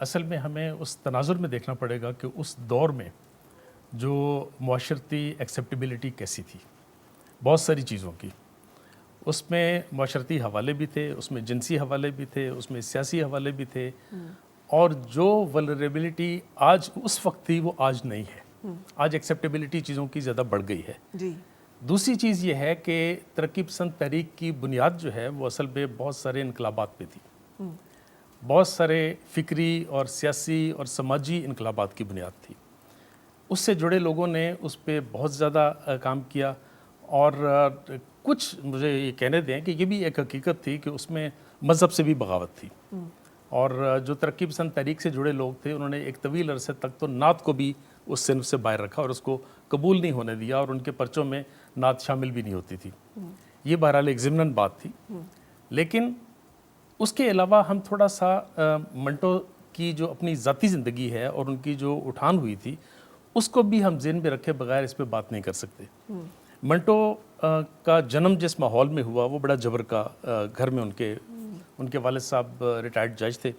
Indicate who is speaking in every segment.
Speaker 1: اصل میں ہمیں اس تناظر میں دیکھنا پڑے گا کہ اس دور میں جو معاشرتی ایکسیپٹیبلٹی کیسی تھی بہت ساری چیزوں کی. اس میں معاشرتی حوالے بھی تھے, اس میں جنسی حوالے بھی تھے, اس میں سیاسی حوالے بھی تھے, اور جو ولنریبلٹی آج اس وقت تھی وہ آج نہیں ہے. آج ایکسیپٹیبلٹی چیزوں کی زیادہ بڑھ گئی ہے.
Speaker 2: جی.
Speaker 1: دوسری چیز یہ ہے کہ ترقی پسند تحریک کی بنیاد جو ہے وہ اصل میں بہت سارے انقلابات پہ تھی. بہت سارے فکری اور سیاسی اور سماجی انقلابات کی بنیاد تھی. اس سے جڑے لوگوں نے اس پہ بہت زیادہ کام کیا, اور کچھ مجھے یہ کہنے دیں کہ یہ بھی ایک حقیقت تھی کہ اس میں مذہب سے بھی بغاوت تھی. اور جو ترقی پسند تحریک سے جڑے لوگ تھے انہوں نے ایک طویل عرصے تک تو نعت کو بھی اس صنف سے باہر رکھا اور اس کو قبول نہیں ہونے دیا, اور ان کے پرچوں میں نعت شامل بھی نہیں ہوتی تھی. یہ بہرحال ایک ضمناً بات تھی. لیکن اس کے علاوہ ہم تھوڑا سا منٹو کی جو اپنی ذاتی زندگی ہے اور ان کی جو اٹھان ہوئی تھی اس کو بھی ہم ذہن میں رکھے بغیر اس پہ بات نہیں کر سکتے. منٹو کا جنم جس ماحول میں ہوا وہ بڑا جبر کا گھر میں ان کے والد صاحب ریٹائرڈ جج تھے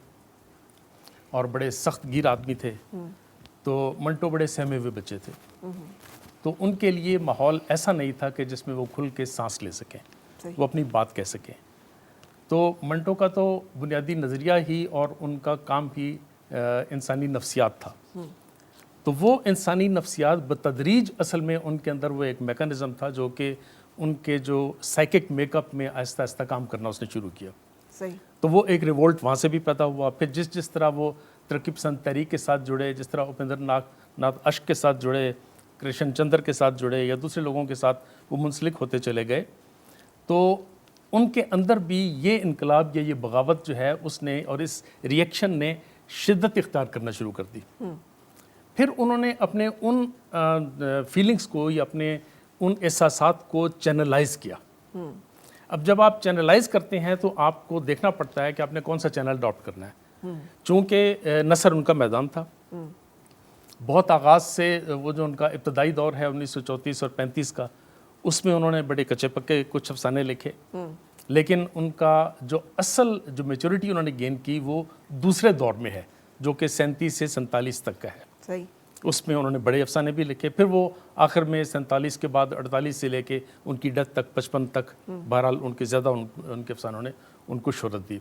Speaker 1: اور بڑے سخت گیر آدمی تھے. تو منٹو بڑے سہمے ہوئے بچے تھے. تو ان کے لیے ماحول ایسا نہیں تھا کہ جس میں وہ کھل کے سانس لے سکیں, وہ اپنی بات کہہ سکیں. تو منٹو کا تو بنیادی نظریہ ہی اور ان کا کام ہی انسانی نفسیات تھا. تو وہ انسانی نفسیات بتدریج اصل میں ان کے اندر وہ ایک میکانزم تھا جو کہ ان کے جو سائیکک میک اپ میں آہستہ آہستہ کام کرنا اس نے شروع کیا.
Speaker 2: صحیح.
Speaker 1: تو وہ ایک ریولٹ وہاں سے بھی پیدا ہوا. پھر جس طرح وہ ترقی پسند تحریک کے ساتھ جڑے, جس طرح اپیندر ناتھ اشک کے ساتھ جڑے, کرشن چندر کے ساتھ جڑے, یا دوسرے لوگوں کے ساتھ وہ منسلک ہوتے چلے گئے, تو ان کے اندر بھی یہ انقلاب یا یہ بغاوت جو ہے اس نے اور اس ریئیکشن نے شدت اختیار کرنا شروع کر دی. پھر انہوں نے اپنے ان فیلنگز کو یا اپنے ان احساسات کو چینلائز کیا. اب جب آپ چینلائز کرتے ہیں تو آپ کو دیکھنا پڑتا ہے کہ آپ نے کون سا چینل اڈاپٹ کرنا ہے. چونکہ نثر ان کا میدان تھا, بہت آغاز سے وہ جو ان کا ابتدائی دور ہے 1934 اور 35 کا, اس میں انہوں نے بڑے کچے پکے کچھ افسانے لکھے. لیکن ان کا جو اصل جو میچورٹی انہوں نے گین کی وہ دوسرے دور میں ہے جو کہ 37 سے 47 تک کا ہے.
Speaker 2: صحیح.
Speaker 1: اس میں انہوں نے بڑے افسانے بھی لکھے. پھر وہ آخر میں 47 کے بعد 48 سے لے کے ان کی ڈیتھ تک 55 تک بہرحال ان کے زیادہ ان کے افسانوں نے ان کو شہرت دی.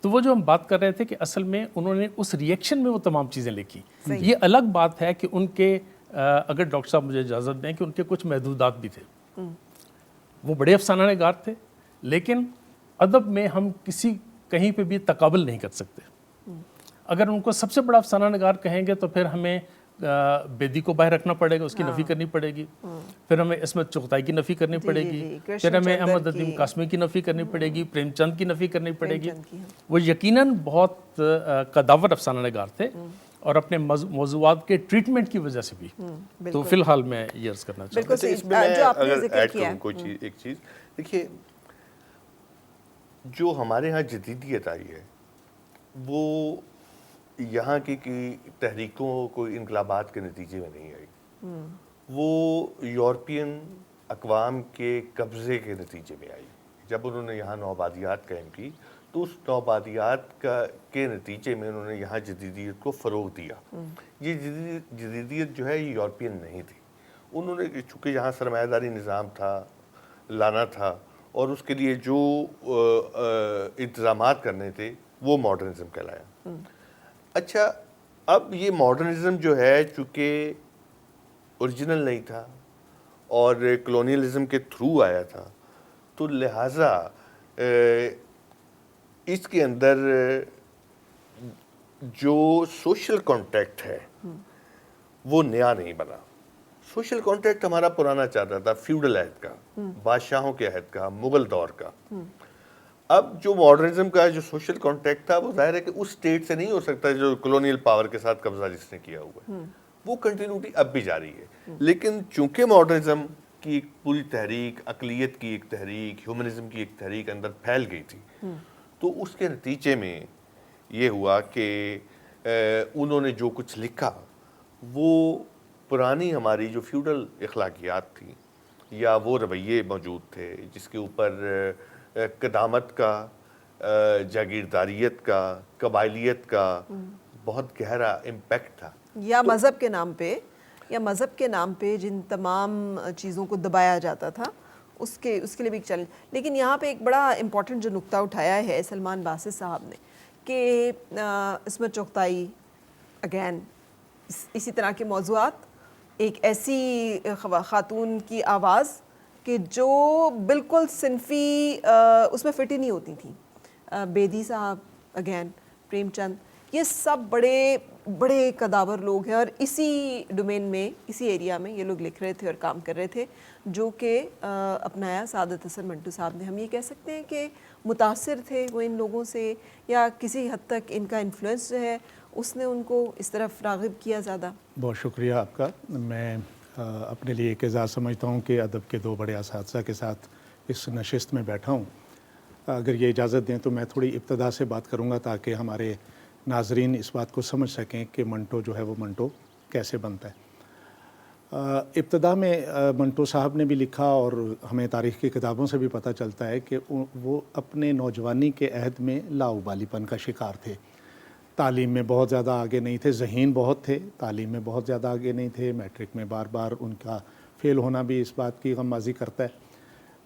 Speaker 1: تو وہ جو ہم بات کر رہے تھے کہ اصل میں انہوں نے اس ریئیکشن میں وہ تمام چیزیں لکھی. یہ الگ بات ہے کہ ان کے اگر ڈاکٹر صاحب مجھے اجازت دیں کہ ان کے کچھ محدودات بھی تھے. وہ بڑے افسانہ نگار تھے, لیکن ادب میں ہم کہیں پہ بھی تقابل نہیں کر سکتے. اگر ان کو سب سے بڑا افسانہ نگار کہیں گے تو پھر ہمیں بیدی کو باہر رکھنا پڑے گا, اس کی نفی کرنی پڑے گی. پھر ہمیں عصمت چغتائی کی نفی کرنی پڑے گی. پھر ہمیں احمد ندیم قاسمی کی نفی کرنی پڑے گی. پریم چند کی نفی کرنی پڑے گی. وہ یقیناً بہت قداور افسانہ نگار تھے اور اپنے موضوعات کے ٹریٹمنٹ کی وجہ سے بھی. تو فی الحال میں یہ عرض کرنا چاہتا ہوں.
Speaker 3: اس میں اگر ایڈ کروں کوئی ایک چیز, دیکھیے جو ہمارے ہاں جدیدیت آئی ہے وہ یہاں کی تحریکوں کو انقلابات کے نتیجے میں نہیں آئی. وہ یورپین اقوام کے قبضے کے نتیجے میں آئی. جب انہوں نے یہاں نوآبادیات قائم کی تو اس نوآبادیات کے نتیجے میں انہوں نے یہاں جدیدیت کو فروغ دیا. یہ جدیدیت جو ہے یہ یورپین نہیں تھی. انہوں نے چونکہ یہاں سرمایہ داری نظام تھا, لانا تھا, اور اس کے لیے جو انتظامات کرنے تھے وہ ماڈرنزم کہلایا. اچھا, اب یہ ماڈرنزم جو ہے چونکہ اوریجنل نہیں تھا اور کلونیلزم کے تھرو آیا تھا, تو لہٰذا اس کے اندر جو سوشل کانٹیکٹ ہے وہ نیا نہیں بنا. سوشل کانٹیکٹ ہمارا پرانا چاہتا تھا, فیوڈل عہد کا, بادشاہوں کے عہد کا, مغل دور کا. اب جو ماڈرنزم کا جو سوشل کانٹیکٹ تھا وہ ظاہر ہے کہ اس سٹیٹ سے نہیں ہو سکتا جو کلونیل پاور کے ساتھ قبضہ جس نے کیا ہوا ہے. وہ کنٹینیوٹی اب بھی جاری ہے. لیکن چونکہ ماڈرنزم کی ایک پوری تحریک, اقلیت کی ایک تحریک, ہیومنزم کی ایک تحریک اندر پھیل گئی تھی, تو اس کے نتیجے میں یہ ہوا کہ انہوں نے جو کچھ لکھا وہ پرانی ہماری جو فیوڈل اخلاقیات تھیں یا وہ رویے موجود تھے جس کے اوپر قدامت کا, جاگیرداریت کا, قبائلیت کا بہت گہرا امپیکٹ تھا.
Speaker 2: یا مذہب کے نام پہ جن تمام چیزوں کو دبایا جاتا تھا اس کے لیے بھی ایک چیلنج. لیکن یہاں پہ ایک بڑا امپورٹنٹ جو نقطہ اٹھایا ہے سلمان باسط صاحب نے کہ عصمت چغتائی اگین اسی طرح کے موضوعات, ایک ایسی خاتون کی آواز کہ جو بالکل صنفی اس میں فٹ ہی نہیں ہوتی تھیں. بیدی صاحب اگین, پریم چند, یہ سب بڑے بڑے قداور لوگ ہیں اور اسی ڈومین میں اسی ایریا میں یہ لوگ لکھ رہے تھے اور کام کر رہے تھے جو کہ اپنایا سعادت حسن منٹو صاحب نے. ہم یہ کہہ سکتے ہیں کہ متاثر تھے وہ ان لوگوں سے, یا کسی حد تک ان کا انفلوئنس جو ہے اس نے ان کو اس طرف راغب کیا زیادہ.
Speaker 4: بہت شکریہ آپ کا. میں اپنے لیے ایک اعزاز سمجھتا ہوں کہ ادب کے دو بڑے اساتذہ کے ساتھ اس نشست میں بیٹھا ہوں. اگر یہ اجازت دیں تو میں تھوڑی ابتدا سے بات کروں گا تاکہ ہمارے ناظرین اس بات کو سمجھ سکیں کہ منٹو جو ہے وہ منٹو کیسے بنتا ہے. ابتدا میں منٹو صاحب نے بھی لکھا اور ہمیں تاریخ کی کتابوں سے بھی پتہ چلتا ہے کہ وہ اپنے نوجوانی کے عہد میں لاؤبالی پن کا شکار تھے. تعلیم میں بہت زیادہ آگے نہیں تھے, ذہین بہت تھے, تعلیم میں بہت زیادہ آگے نہیں تھے. میٹرک میں بار بار ان کا فیل ہونا بھی اس بات کی غمازی کرتا ہے.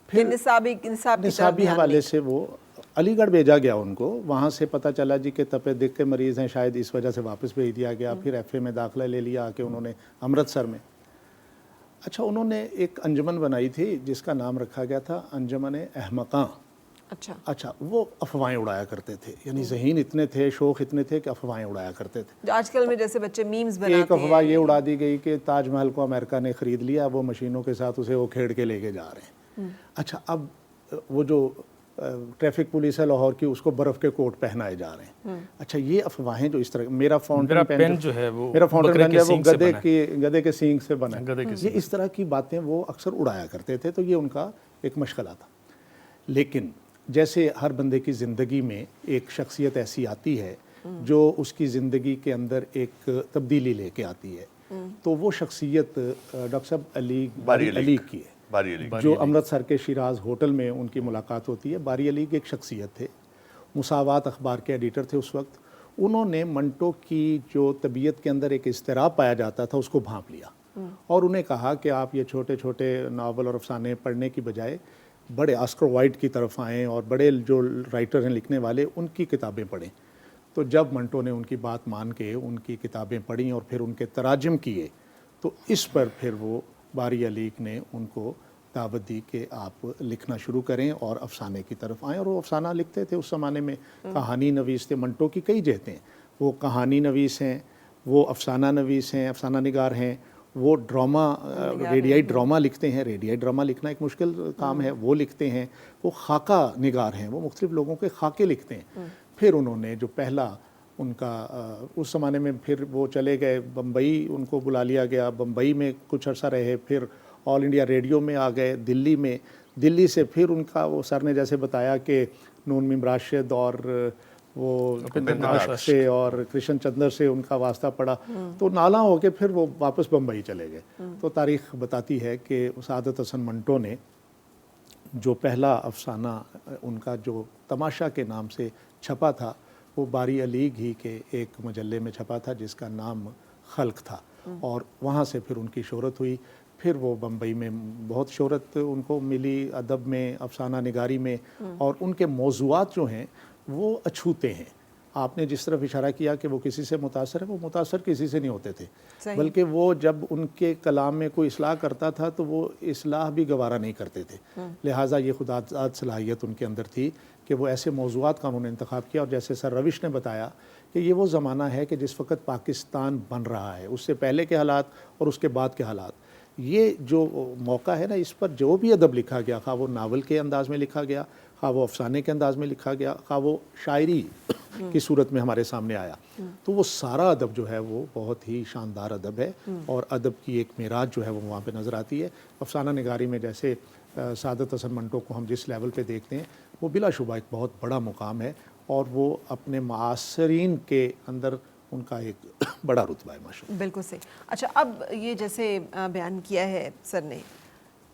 Speaker 4: پھر نصابی حوالے سے وہ علی گڑھ بھیجا گیا ان کو. وہاں سے پتہ چلا جی کہ تپے دق کے مریض ہیں, شاید اس وجہ سے واپس بھیج دیا گیا. پھر ایف اے میں داخلہ لے لیا کہ انہوں نے امرتسر میں. اچھا, انہوں نے ایک انجمن بنائی تھی جس کا نام رکھا گیا تھا انجمن احمقاں. اچھا, وہ افواہیں اڑایا کرتے تھے, یعنی ذہین اتنے تھے, شوق اتنے تھے کہ افواہیں اڑایا کرتے تھے.
Speaker 2: جو آج کل میں جیسے بچے میمز بناتے ہیں.
Speaker 4: ایک افواہ یہ اڑا دی گئی کہ تاج محل کو امریکہ نے خرید لیا, وہ مشینوں کے ساتھ اسے وہ کھیڑ کے لے کے جا رہے ہیں. اچھا, اب وہ جو ٹریفک پولیس ہے لاہور کی, اس کو برف کے کوٹ پہنائے جا رہے ہیں. اچھا, یہ افواہیں جو اس طرح, میرا فاؤنٹین پین جو ہے وہ گدھے کے سینگ سے بنا ہے, یہ اس طرح کی باتیں وہ اکثر اڑایا کرتے تھے. تو یہ ان کا ایک مشغلہ تھا. لیکن جیسے ہر بندے کی زندگی میں ایک شخصیت ایسی آتی ہے جو اس کی زندگی کے اندر ایک تبدیلی لے کے آتی ہے, تو وہ شخصیت ڈاکٹر صاحب باری علی کی ہے, جو امرتسر کے شیراز ہوٹل میں ان کی ملاقات ہوتی ہے. باری علی ایک شخصیت تھے, مساوات اخبار کے ایڈیٹر تھے اس وقت. انہوں نے منٹو کی جو طبیعت کے اندر ایک اضطراب پایا جاتا تھا اس کو بھانپ لیا اور انہیں کہا کہ آپ یہ چھوٹے چھوٹے ناول اور افسانے پڑھنے کی بجائے بڑے آسکر وائلڈ کی طرف آئیں اور بڑے جو رائٹر ہیں لکھنے والے ان کی کتابیں پڑھیں. تو جب منٹو نے ان کی بات مان کے ان کی کتابیں پڑھیں اور پھر ان کے تراجم کیے, تو اس پر پھر وہ باری علی نے ان کو دعوت دی کہ آپ لکھنا شروع کریں اور افسانے کی طرف آئیں. اور وہ افسانہ لکھتے تھے اس زمانے میں, کہانی نویس تھے. منٹو کی کئی جہتیں ہیں, وہ کہانی نویس ہیں, وہ افسانہ نویس ہیں, افسانہ نگار ہیں, وہ ڈرامہ ریڈیائی ڈرامہ لکھتے ہیں. ریڈیائی ڈرامہ لکھنا ایک مشکل کام ہے, وہ لکھتے ہیں. وہ خاکہ نگار ہیں, وہ مختلف لوگوں کے خاکے لکھتے ہیں. پھر انہوں نے جو پہلا ان کا اس زمانے میں, پھر وہ چلے گئے بمبئی, ان کو بلا لیا گیا, بمبئی میں کچھ عرصہ رہے, پھر آل انڈیا ریڈیو میں آ گئے دلی میں. دلی سے پھر ان کا, وہ سر نے جیسے بتایا کہ نون میم راشد اور وہ سے اور کرشن چندر سے ان کا واسطہ پڑا, تو نالا ہو کے پھر وہ واپس بمبئی چلے گئے. تو تاریخ بتاتی ہے کہ سعادت حسن منٹو نے جو پہلا افسانہ ان کا جو تماشا کے نام سے چھپا تھا, وہ باری علی ہی کے ایک مجلے میں چھپا تھا جس کا نام خلق تھا. اور وہاں سے پھر ان کی شہرت ہوئی. پھر وہ بمبئی میں بہت شہرت ان کو ملی, ادب میں, افسانہ نگاری میں. اور ان کے موضوعات جو ہیں وہ اچھوتے ہیں. آپ نے جس طرف اشارہ کیا کہ وہ کسی سے متاثر ہے, وہ متاثر کسی سے نہیں ہوتے تھے, بلکہ وہ جب ان کے کلام میں کوئی اصلاح کرتا تھا تو وہ اصلاح بھی گوارا نہیں کرتے تھے. لہٰذا یہ خدا ذات صلاحیت ان کے اندر تھی کہ وہ ایسے موضوعات کا انہوں نے انتخاب کیا. اور جیسے سر روش نے بتایا کہ یہ وہ زمانہ ہے کہ جس وقت پاکستان بن رہا ہے, اس سے پہلے کے حالات اور اس کے بعد کے حالات, یہ جو موقع ہے نا, اس پر جو بھی ادب لکھا گیا, خواہ وہ ناول کے انداز میں لکھا گیا, خواہ وہ افسانے کے انداز میں لکھا گیا, خواہ وہ شاعری کی صورت میں ہمارے سامنے آیا, تو وہ سارا ادب جو ہے وہ بہت ہی شاندار ادب ہے. اور ادب کی ایک معراج جو ہے وہ وہاں پہ نظر آتی ہے. افسانہ نگاری میں جیسے سعادت حسن منٹو کو ہم جس لیول پہ دیکھتے ہیں, وہ بلا شبہ ایک بہت بڑا مقام ہے, اور وہ اپنے معاصرین کے اندر ان کا ایک بڑا رتبہ ہے ماشاءاللہ.
Speaker 2: بالکل صحیح. اچھا, اب یہ جیسے بیان کیا ہے سر نے,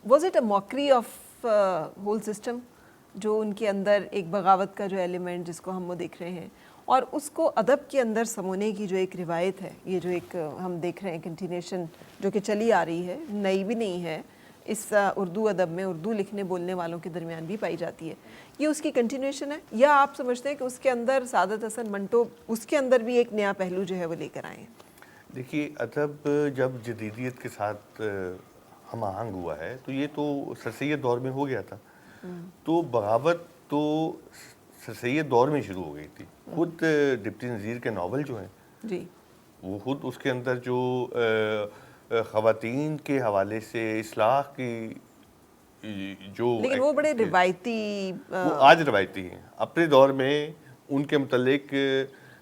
Speaker 2: was it a mockery of whole system, جو ان کے اندر ایک بغاوت کا جو ایلیمنٹ جس کو ہم وہ دیکھ رہے ہیں اور اس کو ادب کے اندر سمونے کی جو ایک روایت ہے, یہ جو ایک ہم دیکھ رہے ہیں کنٹینیوشن جو کہ چلی آ رہی ہے, نئی بھی نہیں ہے, اس اردو ادب میں اردو لکھنے بولنے والوں کے درمیان بھی پائی جاتی ہے, یہ اس کی کنٹینیوشن ہے یا آپ سمجھتے ہیں کہ اس کے اندر سعادت حسن منٹو اس کے اندر بھی ایک نیا پہلو جو ہے وہ لے کر آئے ہیں؟
Speaker 3: دیکھیے ادب جب جدیدیت کے ساتھ ہم آہنگ ہوا ہے تو یہ تو سر سید دور میں ہو گیا تھا, تو بغاوت تو سر سید دور میں شروع ہو گئی تھی. خود ڈپٹی نذیر کے ناول جو ہیں
Speaker 2: جی
Speaker 3: وہ خود اس کے اندر جو خواتین کے حوالے سے اصلاح کی جو,
Speaker 2: لیکن وہ بڑے روایتی,
Speaker 3: وہ آج روایتی ہیں. اپنے دور میں ان کے متعلق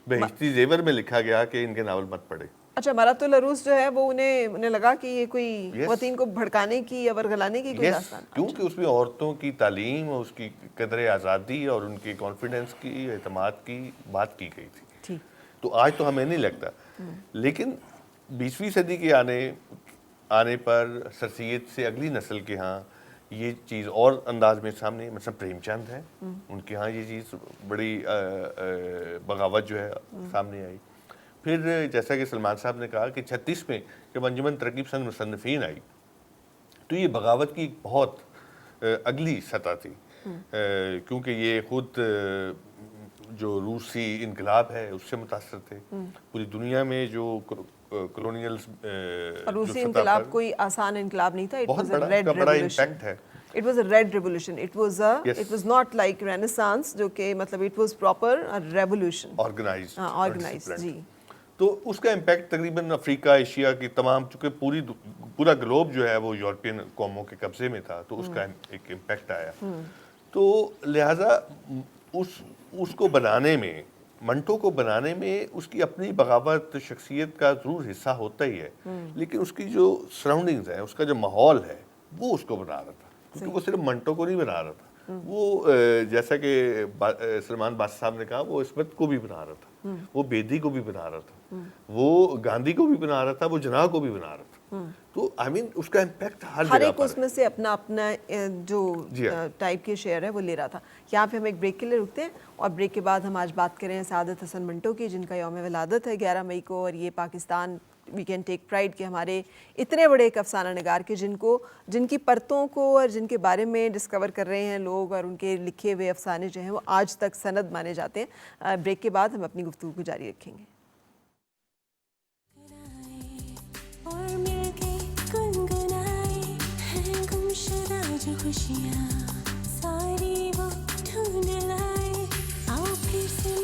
Speaker 3: بہشتی زیور میں لکھا گیا کہ ان کے ناول مت پڑھے.
Speaker 2: اچھا, مرات العروس جو ہے وہ انہیں لگا کہ یہ کوئی خواتین کو بھڑکانے کی یا ورگلانے کی کوئی داستان,
Speaker 3: کیونکہ اس میں عورتوں کی تعلیم اور اس کی قدر آزادی اور ان کی کانفیڈنس کی, اعتماد کی بات کی گئی تھی. تو آج تو ہمیں نہیں لگتا, لیکن 20ویں صدی کے آنے پر سر سید سے اگلی نسل کے ہاں یہ چیز اور انداز میں سامنے, مثلا پریم چند ہے, ان کے ہاں یہ چیز بڑی بغاوت جو ہے سامنے آئی. پھر جیسا کہ سلمان صاحب نے کہا کہ 36 میں جب انجمن ترقی پسند مصنفین آئی تو یہ بغاوت کی بہت اگلی سطح تھی, کیونکہ یہ خود جو روسی انقلاب ہے اس سے متاثر تھے. پوری دنیا میں جو کلونیل
Speaker 2: روسی انقلاب کوئی آسان انقلاب نہیں تھا,
Speaker 3: بہت بڑا امپیکٹ ہے.
Speaker 2: It was a red revolution. It was not like Renaissance جو کہ مطلب it was proper a revolution.
Speaker 3: Organized.
Speaker 2: جی.
Speaker 3: تو اس کا امپیکٹ تقریباً افریقہ, ایشیا کی تمام, چونکہ پورا گلوب جو ہے وہ یورپین قوموں کے قبضے میں تھا, تو اس کا ایک امپیکٹ آیا. تو لہٰذا اس کو بنانے میں, منٹو کو بنانے میں اس کی اپنی بغاوت شخصیت کا ضرور حصہ ہوتا ہی ہے, لیکن اس کی جو سراؤنڈنگز ہیں, اس کا جو ماحول ہے وہ اس کو بنا رہا تھا, کیونکہ وہ صرف منٹو کو نہیں بنا رہا تھا, وہ جیسا کہ سلمان باسط صاحب نے کہا وہ عصمت کو بھی بنا رہا تھا, وہ بیدی کو بھی بنا رہا تھا, وہ گاندھی کو بھی بنا رہا تھا, وہ جناح کو بھی بنا رہا تھا. تو آئی مین اس کا امپیکٹ ہر جگہ پر ہے.
Speaker 2: ہر ایک اس میں سے اپنا جو ٹائپ کے شیئر ہے وہ لے رہا تھا. یہاں پہ ہم ایک بریک کے لیے رکتے ہیں اور بریک کے بعد ہم آج بات کریں ہیں سعادت حسن منٹو کی, جن کا یوم ولادت ہے 11 مئی کو, اور یہ Pakistan we can take pride کہ ہمارے اتنے بڑے ایک افسانہ نگار کے جن کی پرتوں کو اور جن کے بارے میں ڈسکور کر رہے ہیں لوگ, اور ان کے لکھے ہوئے افسانے جو ہیں وہ آج تک سند مانے جاتے ہیں. بریک کے بعد ہم اپنی گفتگو کو جاری رکھیں گے.
Speaker 5: خوشیاں ساری وہ ڈھونڈ لائے, آؤ پھر سے